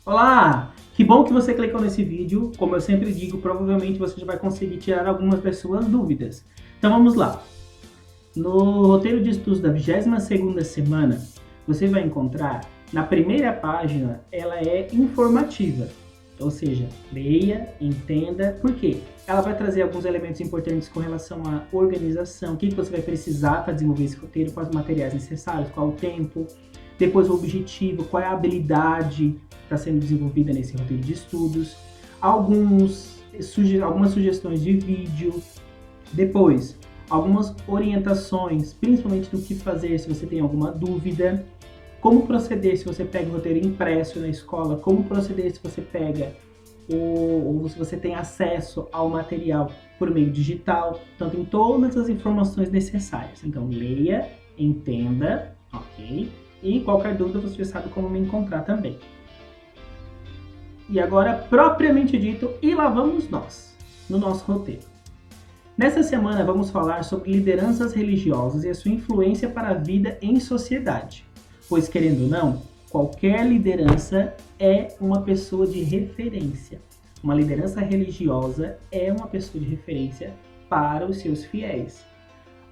Olá! Que bom que você clicou nesse vídeo. Como eu sempre digo, provavelmente você já vai conseguir tirar algumas das suas dúvidas. Então vamos lá. No roteiro de estudos da 22ª semana, você vai encontrar, na primeira página, ela é informativa. Ou seja, leia, entenda, por quê? Ela vai trazer alguns elementos importantes com relação à organização, o que você vai precisar para desenvolver esse roteiro, quais os materiais necessários, qual o tempo, depois o objetivo, qual é a habilidade que está sendo desenvolvida nesse roteiro de estudos, algumas sugestões de vídeo, depois algumas orientações, principalmente do que fazer se você tem alguma dúvida, como proceder se você pega o roteiro impresso na escola, como proceder se você pega ou se você tem acesso ao material por meio digital. Então tem todas as informações necessárias. Então leia, entenda, ok? E qualquer dúvida você já sabe como me encontrar também. E agora, propriamente dito, e lá vamos nós, no nosso roteiro. Nessa semana vamos falar sobre lideranças religiosas e a sua influência para a vida em sociedade. Pois, querendo ou não, qualquer liderança é uma pessoa de referência. Uma liderança religiosa é uma pessoa de referência para os seus fiéis.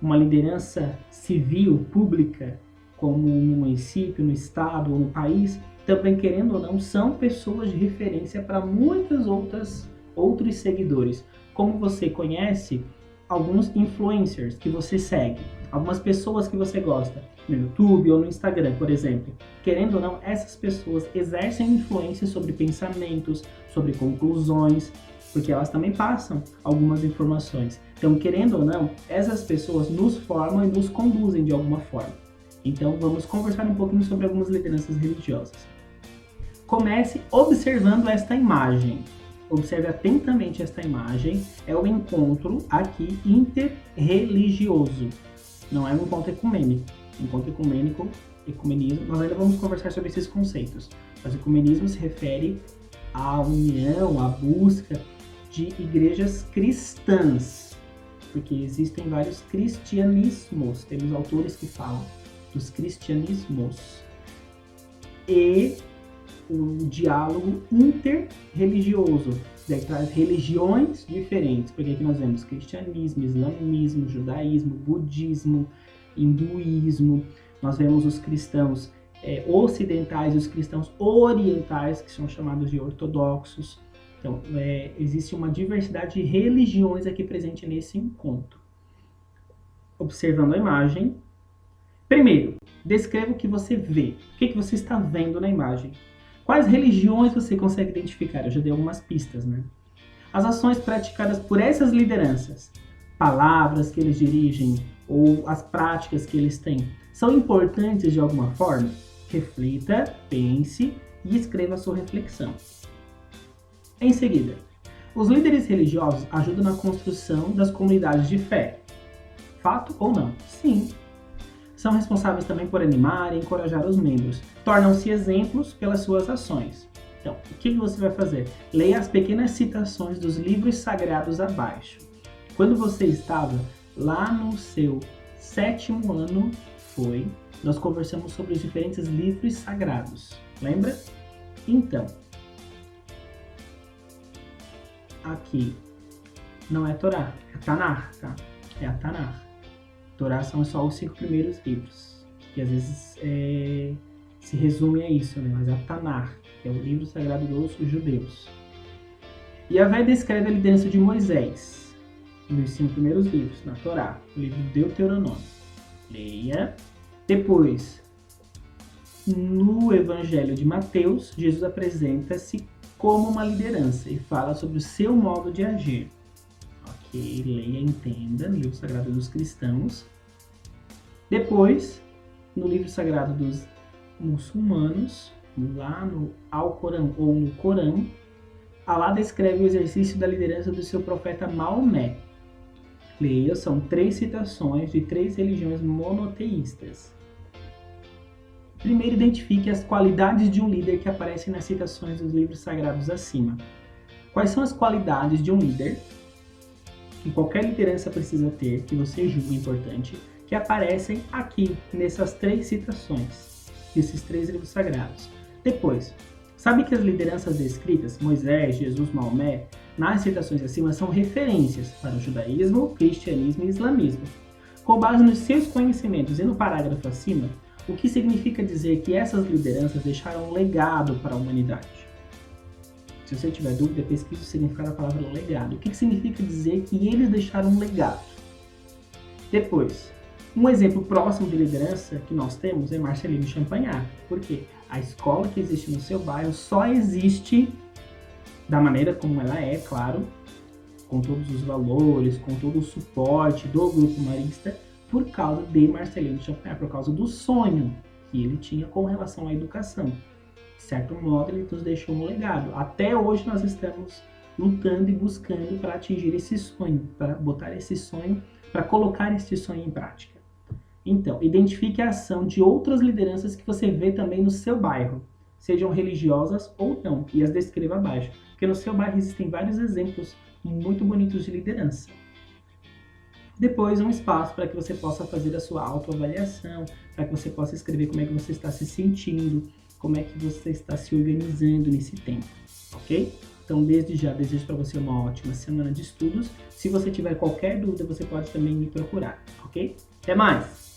Uma liderança civil, pública, como no município, no estado ou no país, também, querendo ou não, são pessoas de referência para muitos outros seguidores. Como você conhece alguns influencers que você segue, algumas pessoas que você gosta, no YouTube ou no Instagram, por exemplo. Querendo ou não, essas pessoas exercem influência sobre pensamentos, sobre conclusões, porque elas também passam algumas informações. Então, querendo ou não, essas pessoas nos formam e nos conduzem de alguma forma. Então, vamos conversar um pouquinho sobre algumas lideranças religiosas. Comece observando esta imagem. Observe atentamente esta imagem. É um encontro aqui interreligioso. Não é um encontro ecumênico. Encontro ecumênico, ecumenismo, nós ainda vamos conversar sobre esses conceitos. Mas o ecumenismo se refere à união, à busca de igrejas cristãs. Porque existem vários cristianismos. Temos autores que falam dos cristianismos. E o diálogo interreligioso, daí traz religiões diferentes, porque aqui nós vemos cristianismo, islamismo, judaísmo, budismo, hinduísmo, nós vemos os cristãos ocidentais e os cristãos orientais, que são chamados de ortodoxos. Então, existe uma diversidade de religiões aqui presente nesse encontro. Observando a imagem, primeiro, descreva o que você vê. O que você está vendo na imagem? Quais religiões você consegue identificar? Eu já dei algumas pistas, né? As ações praticadas por essas lideranças, palavras que eles dirigem ou as práticas que eles têm, são importantes de alguma forma? Reflita, pense e escreva a sua reflexão. Em seguida, os líderes religiosos ajudam na construção das comunidades de fé. Fato ou não? Sim. São responsáveis também por animar e encorajar os membros. Tornam-se exemplos pelas suas ações. Então, o que você vai fazer? Leia as pequenas citações dos livros sagrados abaixo. Quando você estava lá no seu 7º ano, nós conversamos sobre os diferentes livros sagrados. Lembra? Então, aqui não é Torá, é Tanar, tá? É a Tanar. Torá são só os 5 primeiros livros, que às vezes se resume a isso, né? Mas é a Tanar, que é o livro sagrado dos judeus. Yahvé descreve a liderança de Moisés, nos 5 primeiros livros, na Torá, o livro Deuteronômio. Leia. Depois, no Evangelho de Mateus, Jesus apresenta-se como uma liderança e fala sobre o seu modo de agir. Ok, leia, entenda, no livro sagrado dos cristãos. Depois, no livro sagrado dos muçulmanos, lá no Alcorão ou no Corão, Alá descreve o exercício da liderança do seu profeta Maomé. Leia, são 3 citações de 3 religiões monoteístas. Primeiro, identifique as qualidades de um líder que aparecem nas citações dos livros sagrados acima. Quais são as qualidades de um líder que qualquer liderança precisa ter, que você julga importante, que aparecem aqui nessas 3 citações, desses 3 livros sagrados? Depois, Sabe que as lideranças descritas, Moisés, Jesus, Maomé, nas citações acima são referências para o judaísmo, cristianismo e islamismo. Com base nos seus conhecimentos e no parágrafo acima, o que significa dizer que essas lideranças deixaram um legado para a humanidade? Se você tiver dúvida, pesquise o significado da palavra legado. O que significa dizer que eles deixaram um legado? Depois, um exemplo próximo de liderança que nós temos é Marcelino Champagnat. Por quê? A escola que existe no seu bairro só existe da maneira como ela é, claro, com todos os valores, com todo o suporte do Grupo Marista, por causa de Marcelino Champagnat, por causa do sonho que ele tinha com relação à educação. De certo modo, ele nos deixou um legado. Até hoje nós estamos lutando e buscando para atingir esse sonho, para botar esse sonho, para colocar esse sonho em prática. Então, identifique a ação de outras lideranças que você vê também no seu bairro, sejam religiosas ou não, e as descreva abaixo, porque no seu bairro existem vários exemplos muito bonitos de liderança. Depois, um espaço para que você possa fazer a sua autoavaliação, para que você possa escrever como é que você está se sentindo, como é que você está se organizando nesse tempo, ok? Então, desde já, desejo para você uma ótima semana de estudos. Se você tiver qualquer dúvida, você pode também me procurar, ok? Até mais!